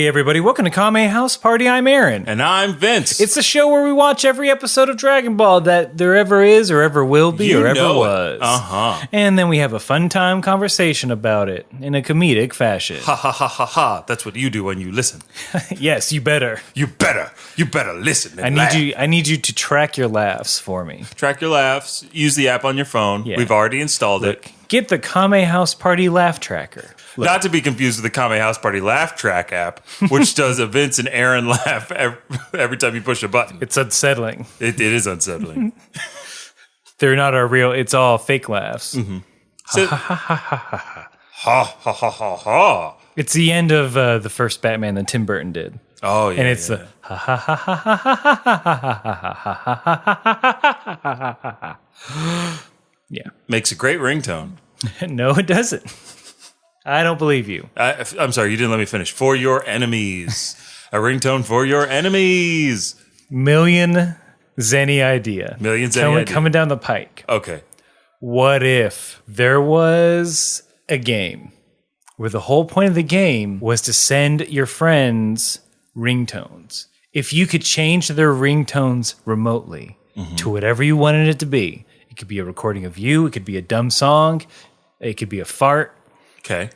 everybody. Welcome to Kame House Party. I'm Aaron. And I'm Vince. It's the show where we watch every episode of Dragon Ball that there ever is or ever will be or ever was. And then we have a fun time conversation about it in a comedic fashion. Ha ha ha ha ha. That's what you do when you listen. Yes, you better. You better listen and I need you to track your laughs for me. Track your laughs. Use the app on your phone. Yeah. We've already installed it. Get the Kame House Party Laugh Tracker. Look. Not to be confused with the Kame House Party Laugh Track app, which does a Vince and Aaron laugh every time you push a button. It's unsettling. It is unsettling. They're not our real, it's all fake laughs. Mm-hmm. So, ha ha ha ha ha. Ha ha ha ha ha. It's the end of the first Batman that Tim Burton did. Oh, yeah. And it's the ha ha ha ha ha ha ha ha ha ha. Yeah. Makes a great ringtone. No, it doesn't. I don't believe you. I'm sorry, you didn't let me finish. For your enemies. A ringtone for your enemies. Million Zenny idea. Coming down the pike. Okay. What if there was a game where the whole point of the game was to send your friends ringtones? If you could change their ringtones remotely to whatever you wanted it to be. It could be a recording of you. It could be a dumb song. It could be a fart. Okay.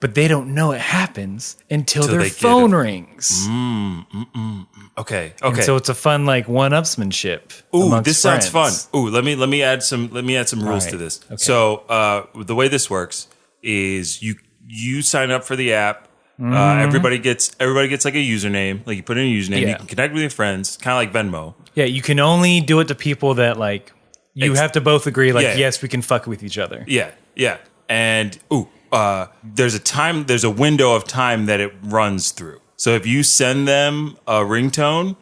But they don't know it happens until their phone rings. Okay. And so it's a fun one-upsmanship. Ooh, this sounds fun. Ooh, let me add some rules to this. Okay. So the way this works is you sign up for the app. Everybody gets like a username. Like you put in a username. Yeah. You can connect with your friends. Kind of like Venmo. Yeah, you can only do it to people that you have to both agree, yes, we can fuck with each other. Yeah, yeah. And, there's a window of time that it runs through. So if you send them a ringtone,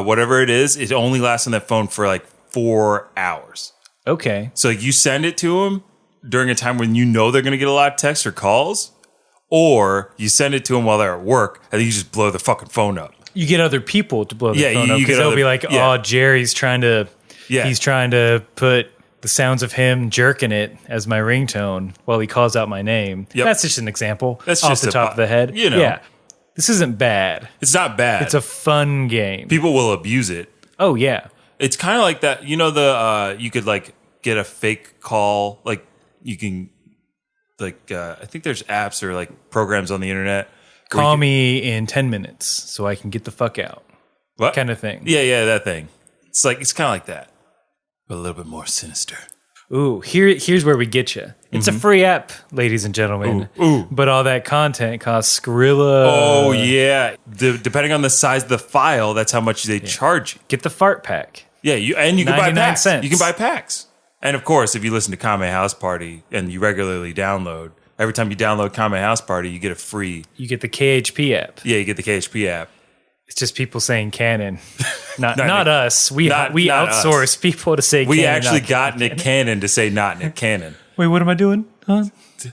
whatever it is, it only lasts on that phone for 4 hours. Okay. So you send it to them during a time when you know they're going to get a lot of texts or calls, or you send it to them while they're at work, and then you just blow the fucking phone up. You get other people to blow the phone up, because they'll be like, Jerry's trying to... Yeah. He's trying to put the sounds of him jerking it as my ringtone while he calls out my name. Yep. That's just an example. That's off just the top of the head. You know. Yeah. This isn't bad. It's not bad. It's a fun game. People will abuse it. Oh, yeah. It's kind of like that. You know, you could get a fake call. You can, I think there's apps or programs on the internet. Call me in 10 minutes so I can get the fuck out. What? Kind of thing. Yeah, that thing. It's kind of like that. A little bit more sinister. Ooh, here's where we get you. It's a free app, ladies and gentlemen. Ooh. But all that content costs Skrilla. Oh, yeah. Depending on the size of the file, that's how much they charge you. Get the fart pack. Yeah, you can buy packs. Cents. You can buy packs. And of course, if you listen to Kame House Party and you regularly download, every time you download Kame House Party, you get a free... You get the KHP app. Yeah, you get the KHP app. It's just people saying canon, not us. We outsource us. People to say. We canon, actually got Nick Cannon to say not Nick Cannon. Wait, what am I doing? Huh?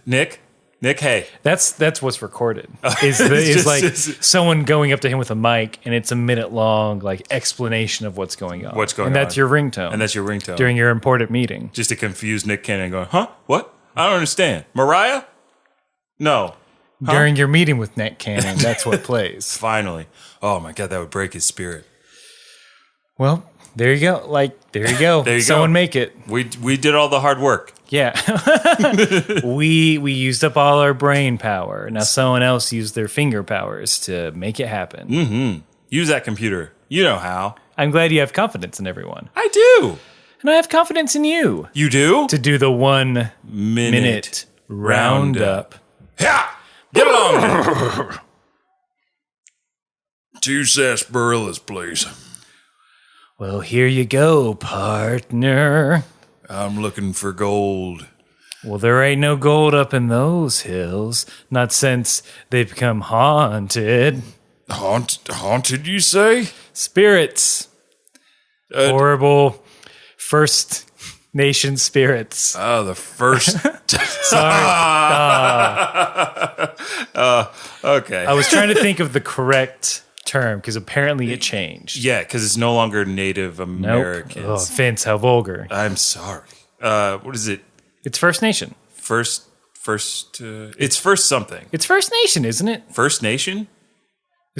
Nick, hey. That's what's recorded. Is someone going up to him with a mic, and it's a minute long explanation of what's going on. And that's your ringtone. And that's your ringtone during your important meeting. Just to confuse Nick Cannon, going, huh? What? I don't understand. Mariah? No. Huh? During your meeting with Nick Cannon, that's what plays. Finally. Oh my God, that would break his spirit. Well, there you go. There you go. Someone make it. We did all the hard work. Yeah. we used up all our brain power. Now someone else used their finger powers to make it happen. Mm-hmm. Use that computer. You know how. I'm glad you have confidence in everyone. I do. And I have confidence in you. You do? To do the 1 minute roundup. Yeah. Get along. 2 sarsaparillas, please. Well, here you go, partner. I'm looking for gold. Well, there ain't no gold up in those hills. Not since they've become haunted. Haunted, you say? Spirits. Horrible First Nation spirits. Oh, the first... Sorry. Okay. I was trying to think of the correct term because apparently it changed. Yeah, because it's no longer Native Americans. Nope. Oh, Vince, how vulgar. I'm sorry. What is it? It's First Nation. It's First something. It's First Nation, isn't it? First Nation?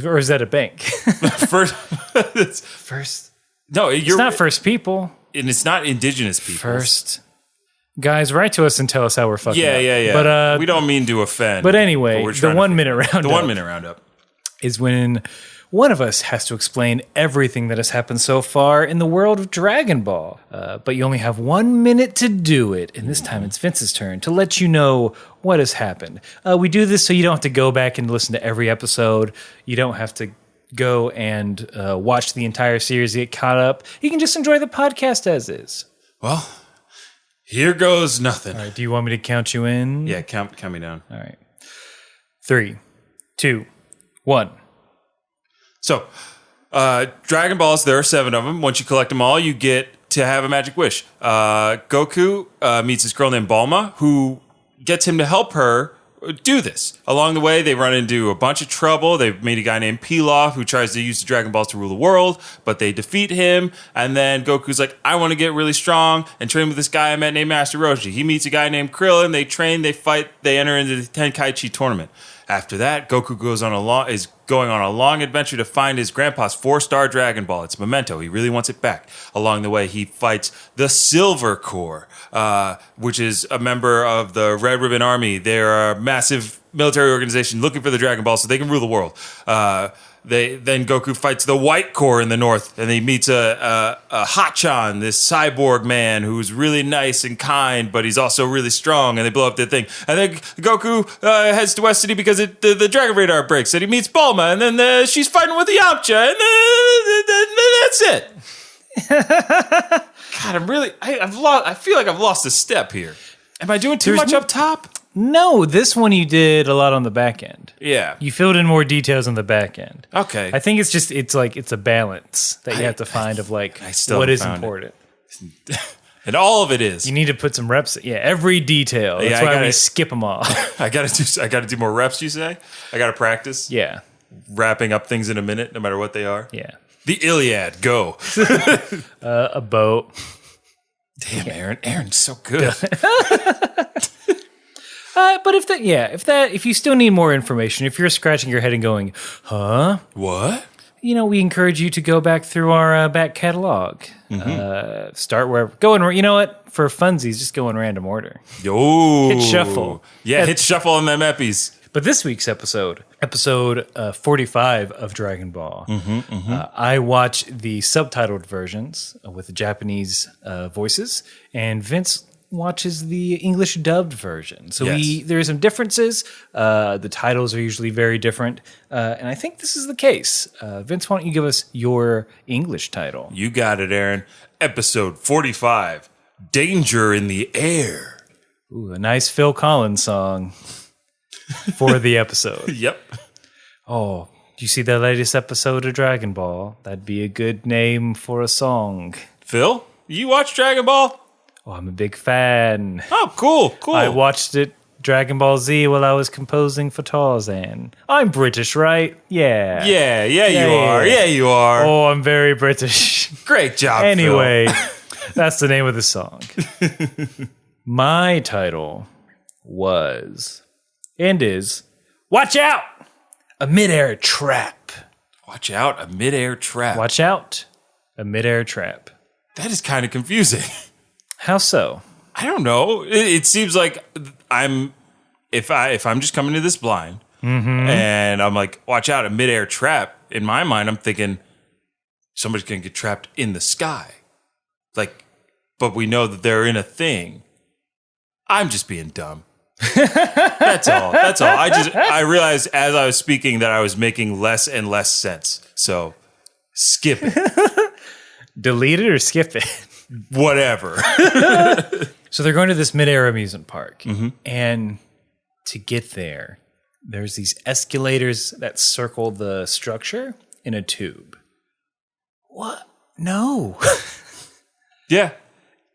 Or is that a bank? First, First. no, It's not First People. and it's not indigenous people. First. Guys, write to us and tell us how we're fucking up. Yeah. But we don't mean to offend. But anyway, we're the trying 1 to minute roundup. The 1 minute roundup is when one of us has to explain everything that has happened so far in the world of Dragon Ball. But you only have 1 minute to do it. And this time it's Vince's turn to let you know what has happened. We do this so you don't have to go back and listen to every episode. You don't have to go and watch the entire series to get caught up. You can just enjoy the podcast as is. Well, here goes nothing. All right, do you want me to count you in? Yeah, count me down. All right. 3, 2, 1. So, Dragon Balls, there are 7 of them. Once you collect them all, you get to have a magic wish. Goku meets this girl named Bulma, who gets him to help her do this. Along the way, they run into a bunch of trouble. They meet a guy named Pilaf who tries to use the Dragon Balls to rule the world, but they defeat him. And then Goku's like, I want to get really strong and train with this guy I met named Master Roshi. He meets a guy named Krillin. They train, they fight, they enter into the Tenkaichi tournament. After that, Goku is going on a long adventure to find his grandpa's 4-star Dragon Ball. It's Memento. He really wants it back. Along the way, he fights the Silver Corps, which is a member of the Red Ribbon Army. They're a massive military organization looking for the Dragon Ball so they can rule the world. Then Goku fights the White Corps in the north, and he meets a Hachan, this cyborg man who's really nice and kind, but he's also really strong, and they blow up their thing. And then Goku heads to West City because the Dragon Radar breaks, and he meets Bulma, and then she's fighting with the Yamcha, and that's it. God, I feel like I've lost a step here. Am I doing too much up top? No, this one you did a lot on the back end. Yeah. You filled in more details on the back end. Okay. I think it's a balance that you have to find of what is important. And all of it is. You need to put some reps. Yeah, every detail. That's why we skip them all. I gotta do more reps, you say? I gotta practice? Yeah. Wrapping up things in a minute, no matter what they are? Yeah. The Iliad, go. A boat. Damn, Aaron. Aaron's so good. But if you still need more information, if you're scratching your head and going, huh? What? We encourage you to go back through our back catalog. Start wherever. You know what? For funsies, just go in random order. Yo. Hit shuffle. Yeah, hit shuffle on them eppies. But this week's episode 45 of Dragon Ball, I watch the subtitled versions with the Japanese voices, and Vince watches the English dubbed version. So there are some differences. The titles are usually very different. And I think this is the case. Vince, why don't you give us your English title? You got it, Aaron. Episode 45, Danger in the Air. Ooh, a nice Phil Collins song for the episode. Yep. Oh, do you see the latest episode of Dragon Ball? That'd be a good name for a song. Phil, you watch Dragon Ball? Oh, I'm a big fan. Oh, cool. I watched it, Dragon Ball Z, while I was composing for Tarzan. I'm British, right? Yeah. Yeah, you are. Oh, I'm very British. Great job, Anyway, that's the name of the song. My title was, and is, Watch Out! A Midair Trap. Watch out, a midair trap. Watch out, a midair trap. That is kind of confusing. How so? I don't know. It seems like if I'm just coming to this blind and I'm like, watch out, a midair trap. In my mind, I'm thinking somebody's going to get trapped in the sky. But we know that they're in a thing. I'm just being dumb. That's all. I realized as I was speaking that I was making less and less sense. So skip it. Delete it or skip it? Whatever. So they're going to this midair amusement park. And to get there, there's these escalators that circle the structure in a tube. What? No. Yeah.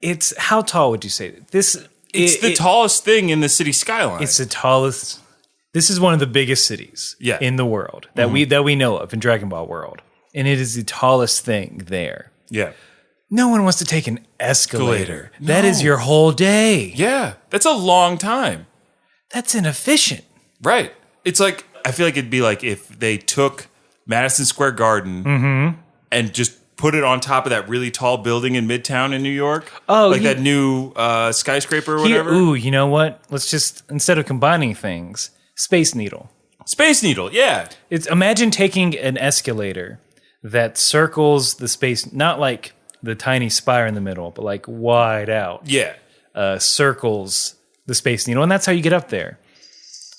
It's, how tall would you say? It's the tallest thing in the city skyline. It's the tallest. This is one of the biggest cities in the world that we know of in Dragon Ball world. And it is the tallest thing there. Yeah. No one wants to take an escalator. No. That is your whole day. Yeah. That's a long time. That's inefficient. Right. It's like, I feel like it'd be like if they took Madison Square Garden and just put it on top of that really tall building in Midtown in New York. Oh, like that new skyscraper or whatever. Ooh, you know what? Let's just, instead of combining things, Space Needle. Space Needle, yeah. Imagine taking an escalator that circles the space, not like the tiny spire in the middle, but like wide out. Yeah. Circles the Space Needle, and that's how you get up there.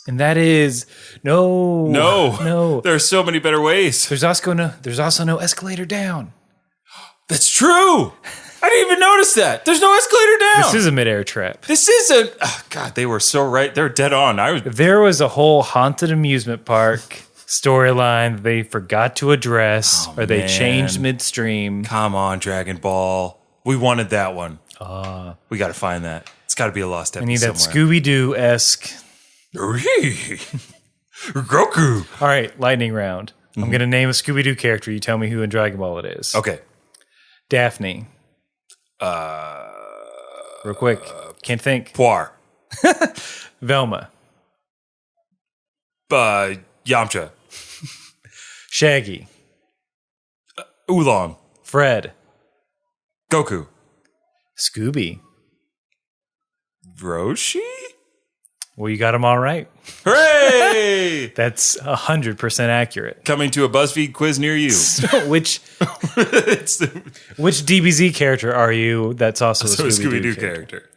And that is no. There are so many better ways. There's also no escalator down. That's true. I didn't even notice that. There's no escalator down. This is a midair trap. This is a... Oh, God, they were so right. They're dead on. There was a whole haunted amusement park storyline they forgot to address, or they changed midstream. Come on, Dragon Ball. We wanted that one. We got to find that. It's got to be a lost episode. I need that somewhere. Scooby-Doo-esque. Goku. All right, lightning round. I'm going to name a Scooby-Doo character. You tell me who in Dragon Ball it is. Okay. Daphne. Real quick. Can't think. Poir. Velma. Yamcha. Shaggy. Oolong. Fred. Goku. Scooby. Roshi? Well, you got them all right. Hooray! That's 100% accurate. Coming to a BuzzFeed quiz near you. Which DBZ character are you that's also a Scooby-Doo character?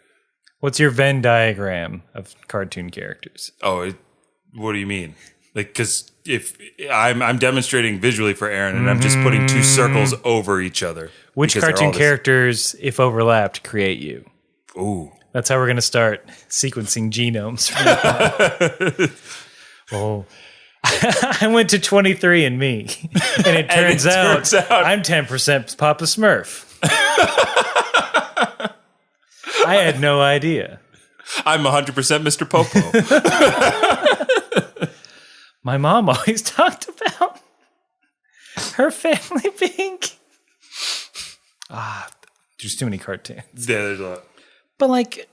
What's your Venn diagram of cartoon characters? Oh, what do you mean? Like, because if I'm demonstrating visually for Aaron, and I'm just putting two circles over each other. Which cartoon characters, if overlapped, create you? Ooh. That's how we're going to start sequencing genomes. Oh, I went to 23andMe, and it turns out I'm 10% Papa Smurf. I had no idea. I'm 100% Mr. Popo. My mom always talked about her family being... there's too many cartoons. Yeah, there's a lot. But, like,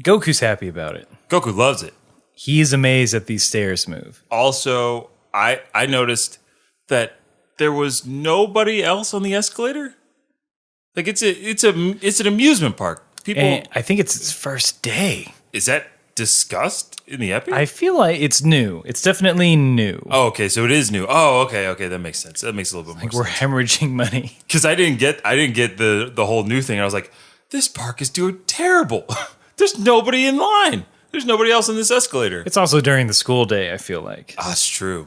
Goku's happy about it. Goku loves it. He is amazed that these stairs move. Also, I noticed that there was nobody else on the escalator. Like, it's an amusement park. People, And I think it's its first day. Is that discussed in the epi? I feel like it's new. It's definitely new. Oh, okay, so it is new. Oh, okay, that makes sense. That makes a little bit more We're sense. hemorrhaging money. Because I didn't get the whole new thing. I was like, this park is doing terrible. There's nobody in line. There's nobody else on this escalator. It's also during the school day, I feel like. That's true.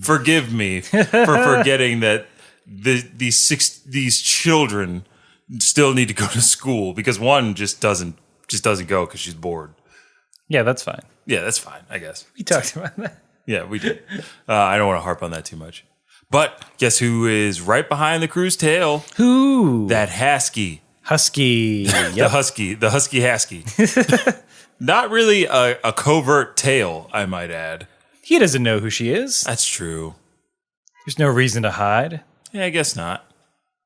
Forgive me for forgetting that these children still need to go to school, because one just doesn't go because she's bored. Yeah, that's fine. Yeah, that's fine, I guess. We talked about that. Yeah, we did. I don't want to harp on that too much. But guess who is right behind the crew's tail? Who? That Hasky. Husky. The Husky Hasky. Not really a covert tail, I might add. He doesn't know who she is. That's true. There's no reason to hide. Yeah, I guess not.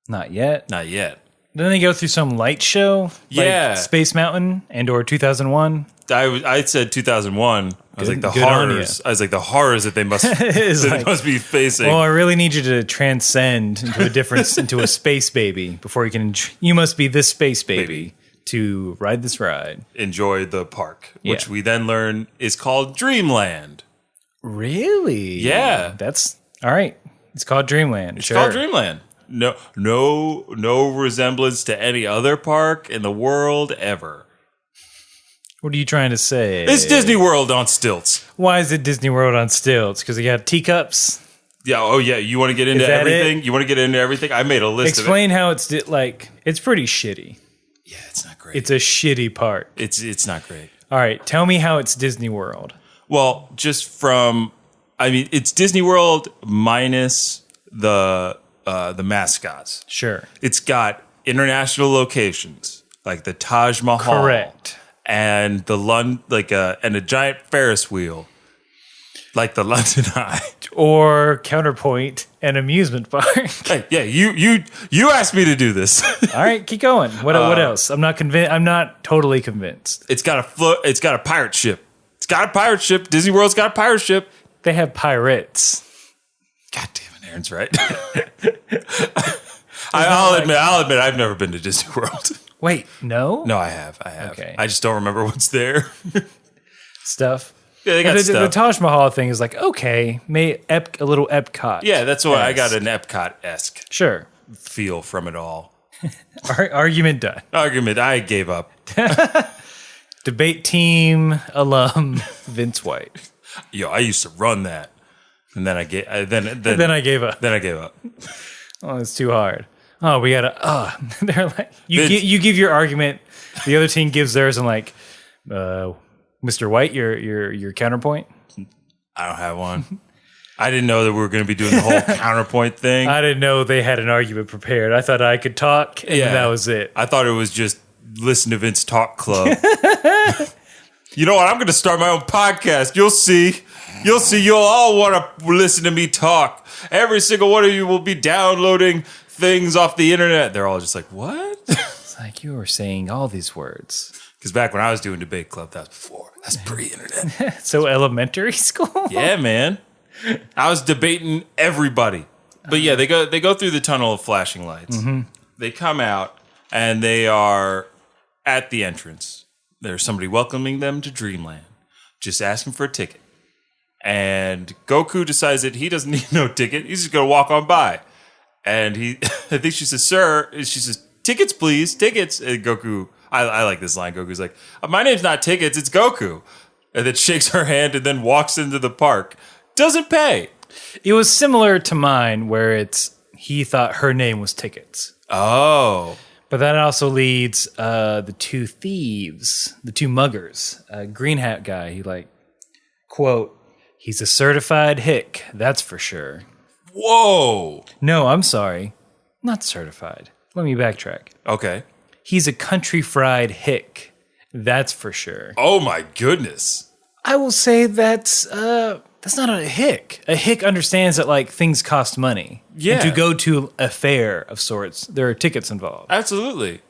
Not yet. Not yet. Then they go through some light show? Yeah. Like Space Mountain and or 2001? I said 2001. I was like, the good on horrors. I was like, the horrors that they must they must be facing. Well, I really need you to transcend into a difference, into a space baby before you can. You must be this space baby to ride this ride. Enjoy the park, which Yeah. we then learn is called Dreamland. Really? Yeah. That's all right. It's called Dreamland. It's called Dreamland. No resemblance to any other park in the world ever. What are you trying to say? It's Disney World on stilts. Why is it Disney World on stilts? Because they got teacups. Yeah. Oh, yeah. You want to get into everything? You want to get into everything? I made a list Explain how it's like. It's pretty shitty. Yeah, it's not great. It's a shitty park. It's not great. All right, tell me how it's Disney World. Well, just from, I mean, it's Disney World minus the mascots. Sure. It's got international locations like the Taj Mahal. Correct. And and a giant Ferris wheel, like the London Eye. Or counterpoint, an amusement park. Hey, yeah, you asked me to do this. All right, keep going. What else? I'm not convinced. I'm not totally convinced. It's got a pirate ship. It's got a pirate ship. Disney World's got a pirate ship. They have pirates. God damn it. Aaron's right. I'll admit, I've never been to Disney World. Wait, no? No, I have. Okay. I just don't remember what's there. Stuff. Yeah, they got the stuff. Taj Mahal thing is like, okay, a little Epcot. Yeah, that's what I got, an Epcot-esque Sure. feel from it all. Argument done. Argument, I gave up. Debate team alum Vince White. Yo, I used to run that. And then I gave Then I gave up. Then I gave up. Oh, it's too hard. Oh, we gotta. They're like you give your argument, the other team gives theirs, and like, Mr. White, your counterpoint. I don't have one. I didn't know that we were going to be doing the whole counterpoint thing. I didn't know they had an argument prepared. I thought I could talk, and that was it. I thought it was just listen to Vince Talk Club. You know what? I'm going to start my own podcast. You'll see. You'll all want to listen to me talk. Every single one of you will be downloading things off the internet. They're all just like, what? It's like you were saying all these words. Because back when I was doing debate club, that was before. That's pre-internet. So elementary school? Yeah, man. I was debating everybody. But yeah, they go through the tunnel of flashing lights. Mm-hmm. They come out and they are at the entrance. There's somebody welcoming them to Dreamland, just asking for a ticket. And Goku decides that he doesn't need no ticket. He's just going to walk on by. And I think she says, sir, she says, tickets, please, tickets. And Goku, I like this line. Goku's like, my name's not Tickets, it's Goku. And then shakes her hand and then walks into the park. Doesn't pay. It was similar to mine where he thought her name was Tickets. Oh. But that also leads the two thieves, the two muggers, green hat guy. He quote, he's a certified hick, that's for sure. Whoa. No, I'm sorry. Not certified. Let me backtrack. Okay. He's a country fried hick, that's for sure. Oh my goodness. I will say that's not a hick. A hick understands that things cost money. Yeah. And to go to a fair of sorts, there are tickets involved. Absolutely.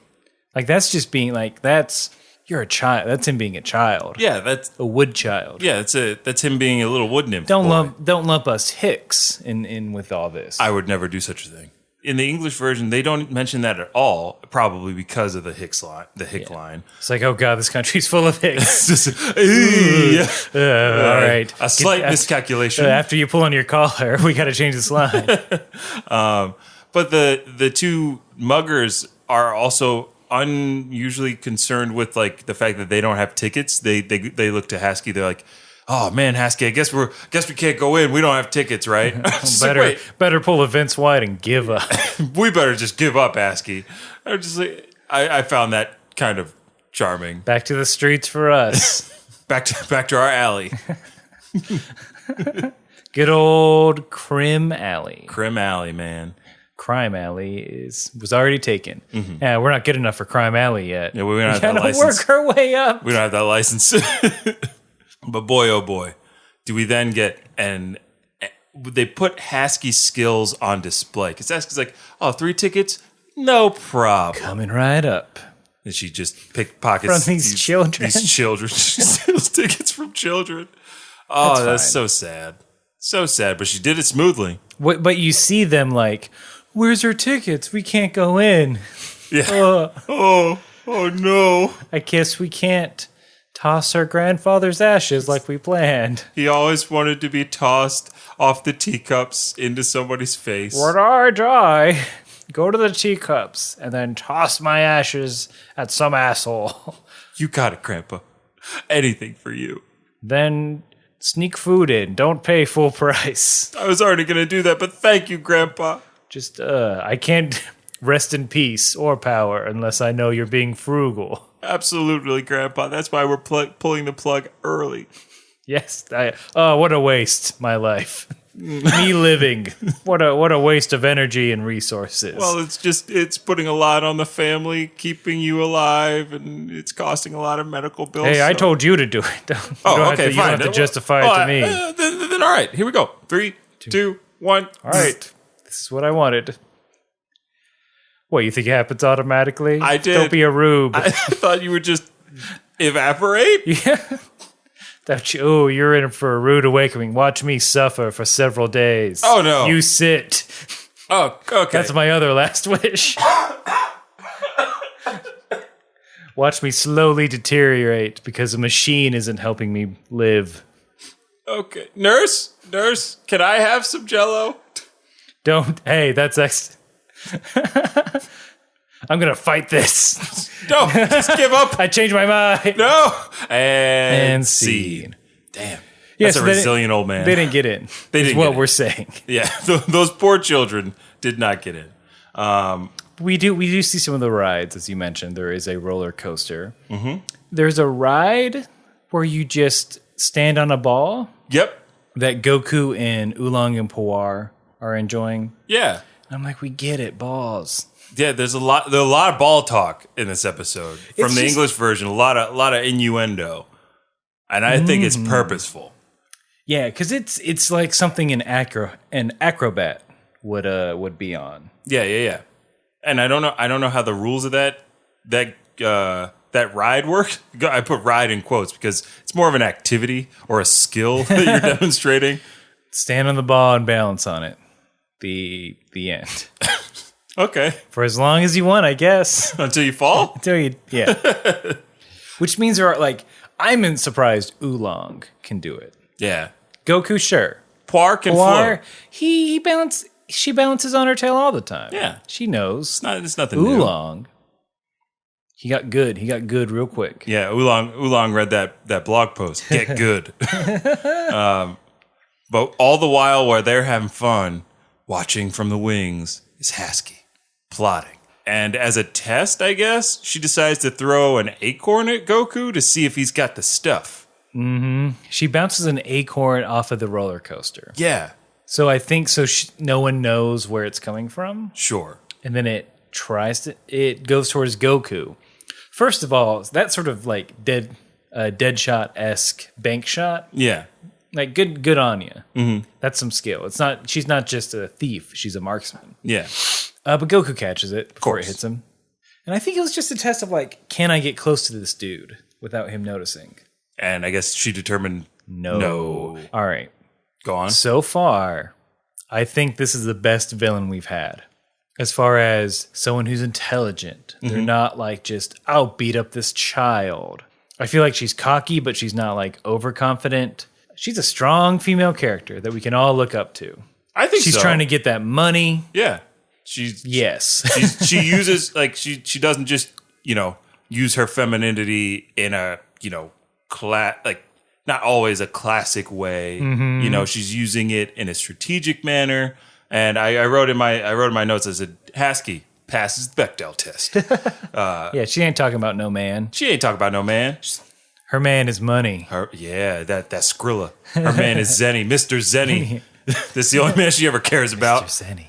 That's just being you're a child. That's him being a child. Yeah, that's a wood child. Yeah, that's him being a little wood nymph. Don't lump us hicks in with all this. I would never do such a thing. In the English version, they don't mention that at all, probably because of the hick line. It's like, oh god, this country's full of hicks. All right, a slight miscalculation. After you pull on your collar, we got to change this line. But the two muggers are also unusually concerned with the fact that they don't have tickets. They look to Hasky. They're like, oh man, Hasky, I guess we can't go in. We don't have tickets, right? better pull a Vince White and give up. We better just give up, Hasky. I found that kind of charming. Back to the streets for us. back to our alley. Good old Crim Alley. Crim Alley, man. Crime Alley was already taken. Mm-hmm. Yeah, we're not good enough for Crime Alley yet. Yeah, we don't have that license. Work our way up. We don't have that license. But boy, oh boy, do we then get they put Hasky's skills on display. Because Hasky's like, oh, 3 tickets? No problem. Coming right up. And she just pickpockets from these children. These children. She steals tickets from children. Oh, that's so sad. So sad, but she did it smoothly. But you see them where's our tickets? We can't go in. Yeah. Oh no. I guess we can't toss our grandfather's ashes like we planned. He always wanted to be tossed off the teacups into somebody's face. Would I die? Go to the teacups and then toss my ashes at some asshole. You got it, Grandpa. Anything for you. Then sneak food in. Don't pay full price. I was already going to do that, but thank you, Grandpa. Just, I can't rest in peace or power unless I know you're being frugal. Absolutely, Grandpa. That's why we're pulling the plug early. Yes. What a waste, my life. Me living. What a waste of energy and resources. Well, it's putting a lot on the family, keeping you alive, and it's costing a lot of medical bills. Hey, I told you to do it. You don't have to justify it to me. Then all right, here we go. 3, 2, 1. All right. This is what I wanted. What, you think it happens automatically? I did. Don't be a rube. I thought you would just evaporate. Yeah. Oh, you're in for a rude awakening. Watch me suffer for several days. Oh, no. You sit. Oh, okay. That's my other last wish. Watch me slowly deteriorate because a machine isn't helping me live. Okay. Nurse, can I have some Jell-O? Don't. Hey, that's I'm going to fight this. No, just give up. I changed my mind. No. And scene. Damn. That's a resilient old man. They didn't get in. They didn't. What we're saying. Yeah, those poor children did not get in. We do see some of the rides, as you mentioned. There is a roller coaster. Mm-hmm. There's a ride where you just stand on a ball. Yep. That Goku and Oolong and Puar are enjoying. Yeah. And I'm like, we get it, balls. Yeah, there's a lot of ball talk in this episode. From the English version, a lot of innuendo. And I think it's purposeful. Yeah, because it's like something an acrobat would be on. Yeah. And I don't know how the rules of that ride work. I put ride in quotes because it's more of an activity or a skill that you're demonstrating. Stand on the ball and balance on it. The end. Okay. For as long as you want, I guess. Until you fall? Yeah. Which means I'm surprised Oolong can do it. Yeah. Goku, sure. Puar can float. She balances on her tail all the time. Yeah. She knows. It's nothing new. Oolong, he got good. He got good real quick. Yeah, Oolong read that blog post. Get good. But all the while they're having fun, watching from the wings is Hasky, plotting. And as a test, I guess, she decides to throw an acorn at Goku to see if he's got the stuff. Mm-hmm. She bounces an acorn off of the roller coaster. Yeah. So I think no one knows where it's coming from. Sure. And then it goes towards Goku. First of all, that sort of like Deadshot-esque bank shot. Yeah. Like good on you. Mm-hmm. That's some skill. She's not just a thief. She's a marksman. Yeah. But Goku catches it before it hits him. And I think it was just a test of can I get close to this dude without him noticing? And I guess she determined no. All right. Go on. So far, I think this is the best villain we've had. As far as someone who's intelligent. Mm-hmm. They're not just, I'll beat up this child. I feel like she's cocky, but she's not overconfident. She's a strong female character that we can all look up to. I think she's trying to get that money. Yeah. She uses she doesn't just, use her femininity in a, not always a classic way. Mm-hmm. She's using it in a strategic manner. And I wrote in my notes, I said, Hasky passes the Bechdel test. Yeah, she ain't talking about no man. Her man is money. That Skrilla. Her man is Zenny, Mr. Zenny. That's the only man she ever cares about. Mr. Zenny.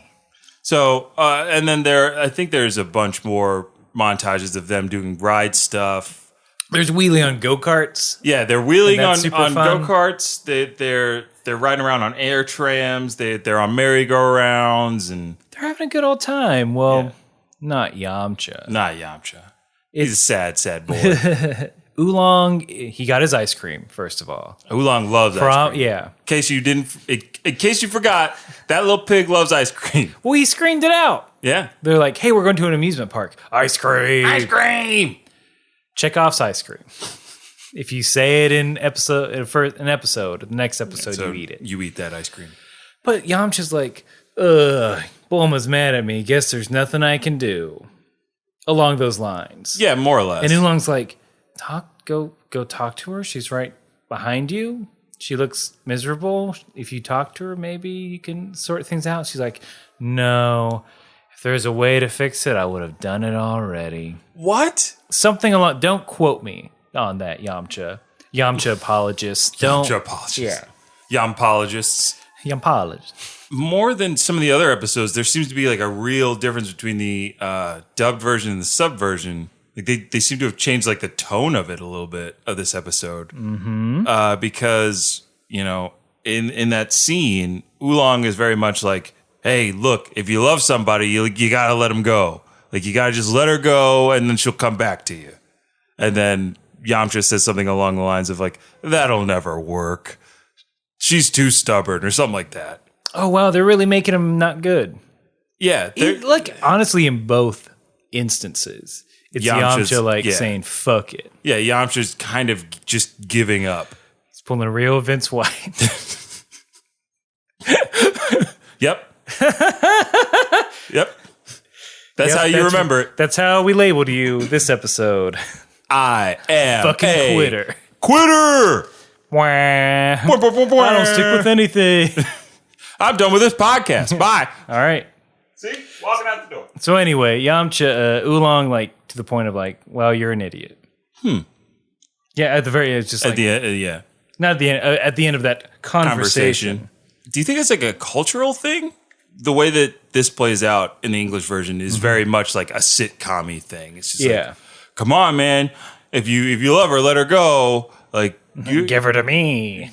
So, and then I think there's a bunch more montages of them doing ride stuff. There's wheeling on go-karts. Yeah, they're wheeling on go-karts. They're riding around on air trams. They're on merry-go-rounds. And they're having a good old time. Well, not Yamcha. He's a sad, sad boy. Oolong, he got his ice cream, first of all. Oolong loves ice cream. Yeah. In case you forgot, that little pig loves ice cream. Well, he screamed it out. Yeah. They're like, hey, we're going to an amusement park. Ice cream. Ice cream. Chekhov's ice cream. If you say it in the next episode, you eat it. You eat that ice cream. But Yamcha's like, Bulma's mad at me. Guess there's nothing I can do. Along those lines. Yeah, more or less. And Oolong's like, go talk to her. She's right behind you. She looks miserable. If you talk to her, maybe you can sort things out. She's like, no. If there's a way to fix it, I would have done it already. What? Something along. Don't quote me on that, Yamcha. Yamcha apologist. Yamcha apologists. Yeah. Yampologists. Yampologists. More than some of the other episodes, there seems to be a real difference between the dubbed version and the sub version. They seem to have changed the tone of it a little bit of this episode. Mm-hmm. Because, in that scene, Oolong is very much like, hey, look, if you love somebody, you got to let them go. You got to just let her go and then she'll come back to you. And then Yamcha says something along the lines of like, "That'll never work. She's too stubborn," or something like that. Oh wow, they're really making him not good. Yeah, Like honestly, in both instances, it's Yamcha saying "fuck it." Yeah, Yamcha's kind of just giving up. He's pulling a real Vince White. Yep. Yep. That's how you remember it. That's how we labeled you this episode. I am fucking a quitter. Quitter. Wah. I don't stick with anything. I'm done with this podcast. Bye. All right. See? Walking out the door. So anyway, Yamcha, Oolong, like, to the point of like, well, you're an idiot. Yeah, at the very end, it's just like... At the end, yeah. Not at the end, at the end of that conversation. Do you think it's like a cultural thing? The way that this plays out in the English version is very much like a sitcom-y thing. It's just like, come on, man. If you love her, let her go. Like, give her to me.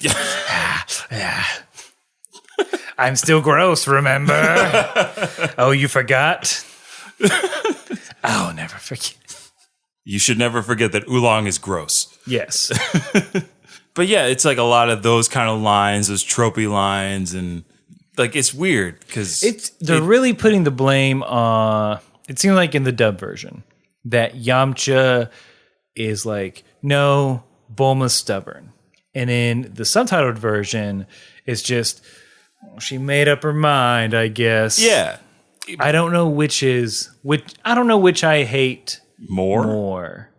I'm still gross, remember? Oh, you forgot? I'll never forget. You should never forget that Oolong is gross. Yes. But yeah, it's like a lot of those kind of lines, those tropey lines, and like it's weird because they're really putting the blame on. It seemed like in the dub version that Yamcha is like, no, Bulma's stubborn, and in the subtitled version, it's just she made up her mind, I guess. Yeah, I don't know which is which. I don't know which I hate more.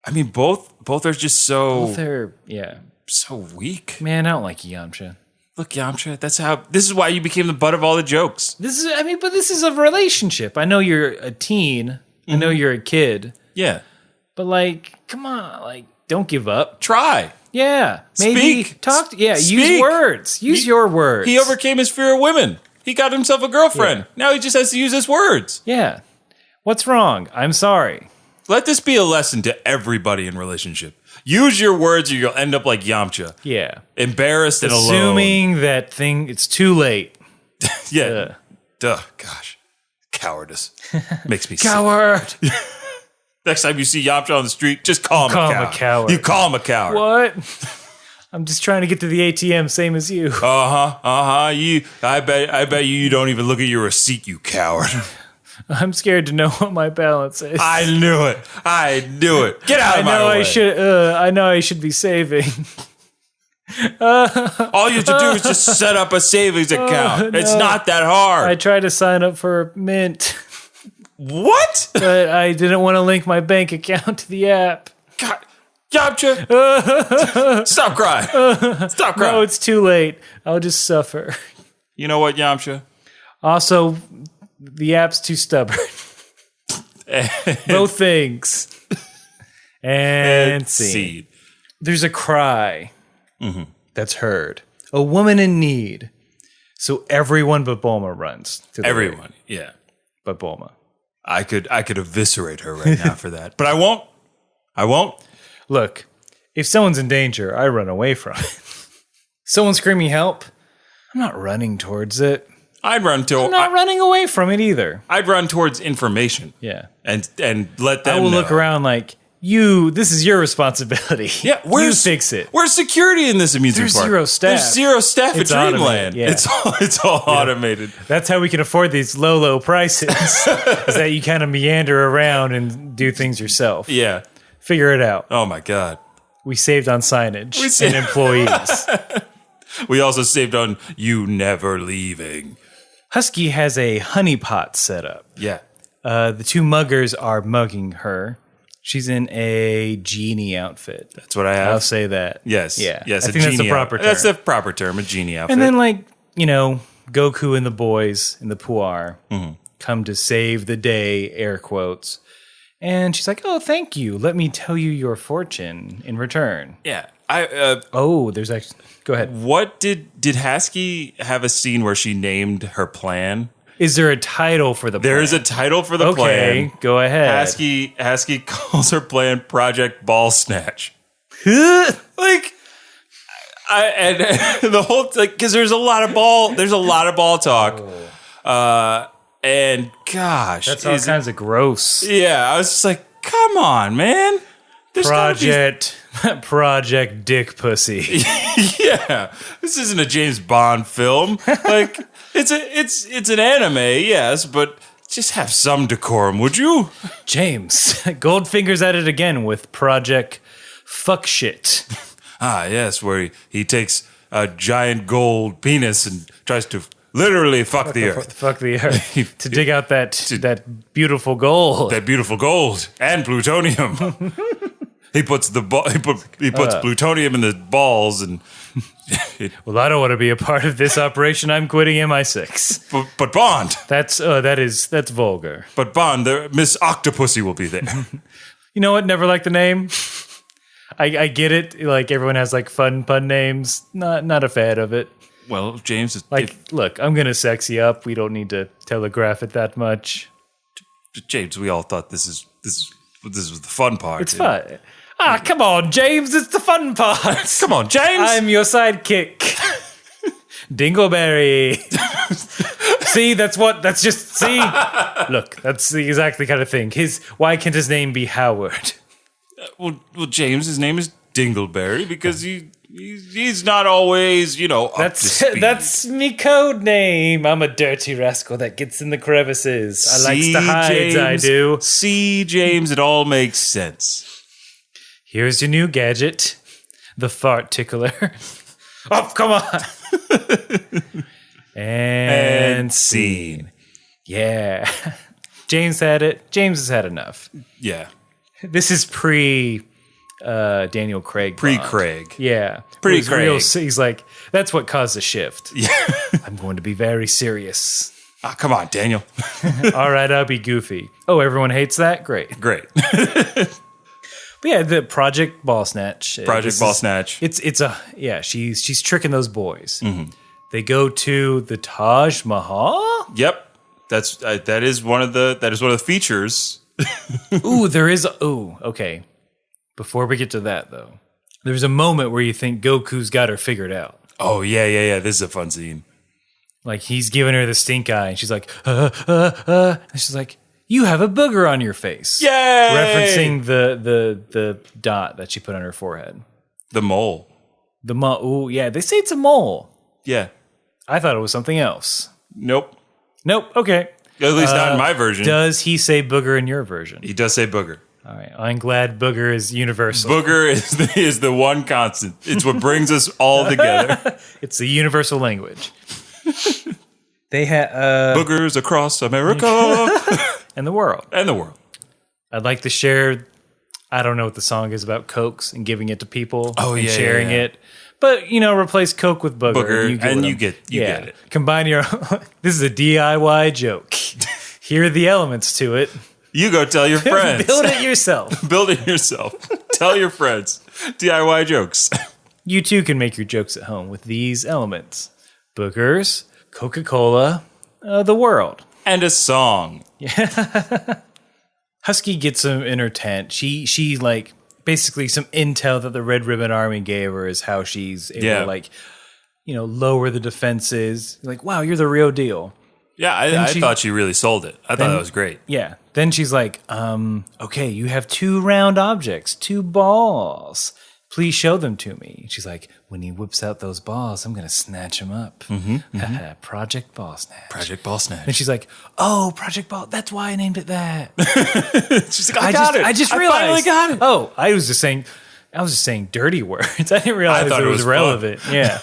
I mean, both are just so. Both are so weak. Man, I don't like Yamcha. Look, Yamcha, this is why you became the butt of all the jokes. This is a relationship. I know you're a teen. I know you're a kid. Yeah. But like, come on, like, don't give up. Try. Yeah. Maybe speak. Use words. Use your words. He overcame his fear of women. He got himself a girlfriend. Yeah. Now he just has to use his words. Yeah. What's wrong? I'm sorry. Let this be a lesson to everybody in relationship. Use your words or you'll end up like Yamcha. Yeah. Embarrassed and alone. Assuming that it's too late. Yeah. Duh. Gosh. Cowardice. Makes me Coward. sick. Next time you see Yamcha on the street, just call him a coward. You call him a coward. What? I'm just trying to get to the ATM, same as you. I bet you don't even look at your receipt, you coward. I'm scared to know what my balance is. I knew it. Get out of my way. I know I should be saving. All you have to do is just set up a savings account. No. It's not that hard. I tried to sign up for Mint. What? But I didn't want to link my bank account to the app. God. Yamcha. Stop crying. Stop crying. No, it's too late. I'll just suffer. You know what, Yamcha? Also, the app's too stubborn. Both things. And scene. There's a cry that's heard. A woman in need. So everyone but Bulma runs to the everyone, yeah. But Bulma. I could eviscerate her right now for that. But I won't. Look, if someone's in danger, I run away from it. Someone screaming help, I'm not running towards it. I'm not running away from it either. I'd run towards information. Yeah. And let them I will know. look around like, this is your responsibility. Yeah, you fix it. Where's security in this amusement park? There's zero staff. There's zero staff at Dreamland. Yeah. It's all automated. That's how we can afford these low prices. Is that you kind of meander around and do things yourself. Yeah. Figure it out. Oh my God. We saved on signage and employees. We also saved on you never leaving. Husky has a honeypot set up. Yeah. The two muggers are mugging her. She's in a genie outfit. That's what I have. I'll say that. Yes. Yeah. Yes. I think that's the proper term. That's the proper term, a genie outfit. And then, Goku and the boys in the Puar come to save the day, air quotes. And she's like, oh, thank you. Let me tell you your fortune in return. Yeah. There's actually... Go ahead. What did Hasky have a scene where she named her plan? Is there a title for the plan? There is a title for the plan. Okay, go ahead. Hasky calls her plan Project Ball Snatch. And the whole because there's a lot of ball talk. And gosh, that's all kinds of gross. Yeah, I was just like, come on, man. Project Dick Pussy. Yeah, this isn't a James Bond film. Like it's an anime, yes, but just have some decorum, would you? James, Goldfinger's at it again with Project Fuck Shit. Ah, yes, where he takes a giant gold penis and tries to literally fuck the earth. Fuck the earth. To dig out that beautiful gold. That beautiful gold and plutonium. He puts plutonium in the balls and. Well, I don't want to be a part of this operation. I'm quitting MI6. But Bond. That's vulgar. But Bond, Miss Octopussy will be there. You know what? Never liked the name. I get it. Like everyone has like fun pun names. Not a fan of it. Well, James is look. I'm gonna sex you up. We don't need to telegraph it that much. James, we all thought this was the fun part. It's fun. Ah, come on, James. It's the fun part. Come on, James. I'm your sidekick. Dingleberry. See, see. Look, that's the exactly kind of thing. Why can't his name be Howard? Well, James, his name is Dingleberry because he's not always, up to speed. That's me code name. I'm a dirty rascal that gets in the crevices. I likes to hide, James, I do. See, James, it all makes sense. Here's your new gadget, the fart tickler. Oh, come on. and scene. Yeah. James had it. James has had enough. Yeah. This is Daniel Craig. Pre-Craig. Yeah. Pre-Craig. He's like, that's what caused the shift. Yeah. I'm going to be very serious. Ah, come on, Daniel. All right, I'll be goofy. Oh, everyone hates that? Great. But yeah, the Project Ball Snatch. She's tricking those boys. Mm-hmm. They go to the Taj Mahal? Yep. That is one of the features. Okay. Before we get to that, though, there's a moment where you think Goku's got her figured out. Oh, yeah. This is a fun scene. Like, he's giving her the stink eye, and she's like, And she's like, you have a booger on your face. Yay! Referencing the dot that she put on her forehead. The mole. The mole. Ooh, yeah, they say it's a mole. Yeah. I thought it was something else. Nope. Okay. At least not in my version. Does he say booger in your version? He does say booger. All right. I'm glad booger is universal. Booger is the one constant. It's what brings us all together. It's the universal language. They had boogers across America and the world. I'd like to share. I don't know what the song is about Cokes and giving it to people. And sharing it. But, replace Coke with booger. You get it. Combine your own. This is a DIY joke. Here are the elements to it. You go tell your friends. Build it yourself. Tell your friends. DIY jokes. You too can make your jokes at home with these elements. Boogers, Coca-Cola, the world. And a song. Yeah. Husky gets him in her tent. She like... Basically, some intel that the Red Ribbon Army gave her is how she's able to, lower the defenses. Like, wow, you're the real deal. Yeah, I thought she really sold it. I thought that was great. Yeah. Then she's like, okay, you have 2 round objects, 2 balls. Please show them to me. She's like, when he whips out those balls, I'm going to snatch them up. Mm-hmm. Project Ball Snatch. And she's like, oh, Project Ball. That's why I named it that. She's like, I just realized. I finally got it. Oh, I was just saying dirty words. I didn't realize it was relevant. Fun. Yeah.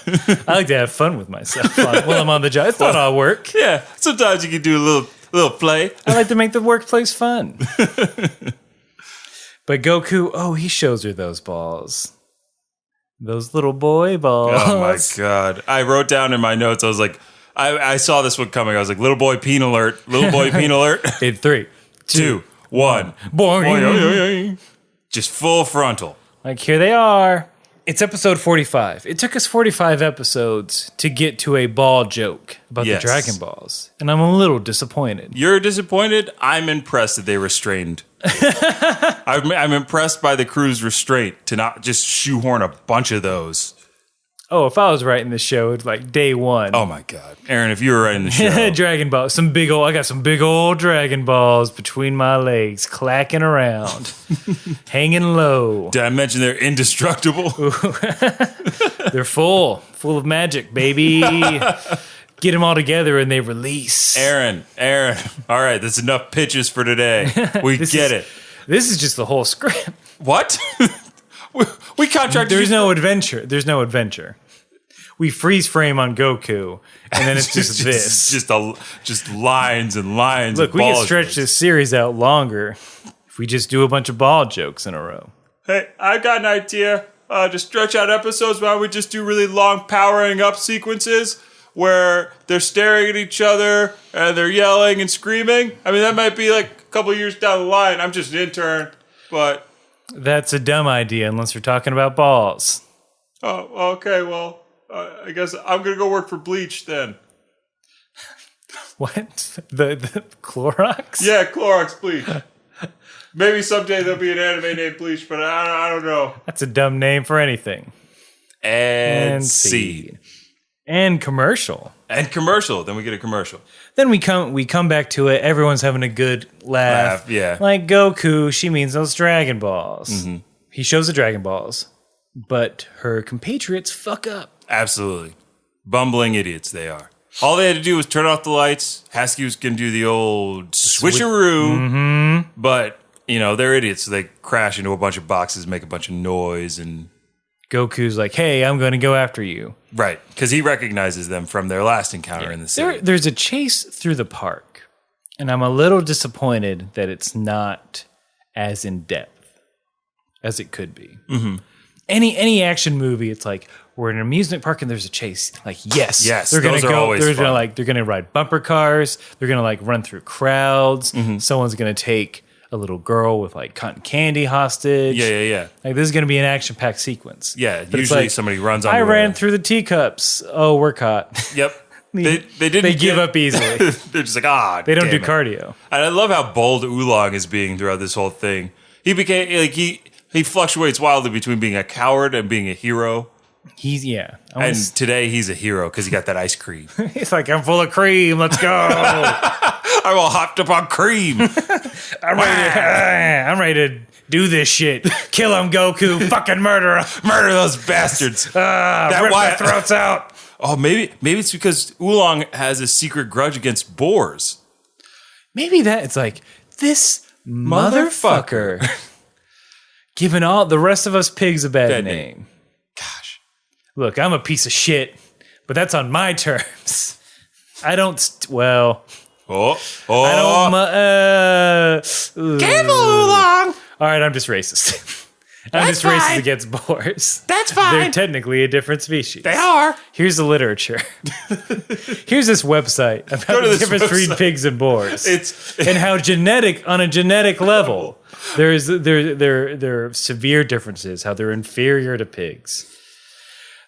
I like to have fun with myself while I'm on the job. It's not all work. Yeah. Sometimes you can do a little play. I like to make the workplace fun. But Goku, he shows her those balls. Those little boy balls. Oh, my God. I wrote down in my notes, I was like, I saw this one coming. I was like, little boy peen alert. Little boy peen alert. In 3, 2, 1. Boing. Just full frontal. Like, here they are. It's episode 45. It took us 45 episodes to get to a ball joke about the Dragon Balls. And I'm a little disappointed. You're disappointed? I'm impressed that they restrained. I'm impressed by the crew's restraint to not just shoehorn a bunch of those. Oh, if I was writing the show, it's like day one. Oh my God, Aaron! If you were writing the show, Dragon Ball, I got some big old Dragon Balls between my legs, clacking around, hanging low. Did I mention they're indestructible? They're full of magic, baby. Get them all together and they release. Aaron. All right, that's enough pitches for today. We get it. This is just the whole script. What? we contracted. There's no adventure. We freeze frame on Goku, and then it's just this. Just lines and lines. Look, of we ball can stretch jokes. this series out longer if we just do a bunch of ball jokes in a row. Hey, I got an idea. To stretch out episodes, why don't we just do really long powering up sequences where they're staring at each other and they're yelling and screaming? I mean, that might be like a couple years down the line. I'm just an intern, but... That's a dumb idea unless we're talking about balls. Oh, okay, well, I guess I'm going to go work for Bleach then. What? The Clorox? Yeah, Clorox Bleach. Maybe someday there'll be an anime named Bleach, but I don't know. That's a dumb name for anything. And seed. And commercial. And commercial. Then we get a commercial. Then we come back to it. Everyone's having a good laugh. Yeah. Like Goku, she means those Dragon Balls. Mm-hmm. He shows the Dragon Balls, but her compatriots fuck up. Absolutely. Bumbling idiots they are. All they had to do was turn off the lights. Hasky was going to do the old switcheroo. Mm-hmm. But, they're idiots. So they crash into a bunch of boxes, make a bunch of noise, and... Goku's like, hey, I'm going to go after you. Right, because he recognizes them from their last encounter in the city. There's a chase through the park, and I'm a little disappointed that it's not as in-depth as it could be. Mm-hmm. Any action movie, it's like, we're in an amusement park and there's a chase. Like, yes, they're going to go. They're going to ride bumper cars. They're going to run through crowds. Mm-hmm. Someone's going to take a little girl with cotton candy hostage. Yeah. Like, this is going to be an action-packed sequence. Yeah, but usually somebody runs on. I ran through the teacups. Oh, we're caught. Yep. They didn't. They give up easily. They're just like, they don't do cardio. And I love how bold Oolong is being throughout this whole thing. He became he fluctuates wildly between being a coward and being a hero. And today he's a hero because he got that ice cream. He's like, I'm full of cream. Let's go. I'm all hopped up on cream. I'm ready to do this shit. Kill him, Goku. Fucking murder him. Murder those bastards. Rip their throats out. Oh, maybe it's because Oolong has a secret grudge against boars. Maybe it's like, this motherfucker giving all the rest of us pigs a bad name. Gosh. Look, I'm a piece of shit, but that's on my terms. I don't, Oh. I don't, Careful, Oolong. All right, I'm just racist. I'm just racist against boars. That's fine. They're technically a different species. They are. Here's the literature. Here's this website about the difference between pigs and boars. And how on a genetic level, there are severe differences, how they're inferior to pigs.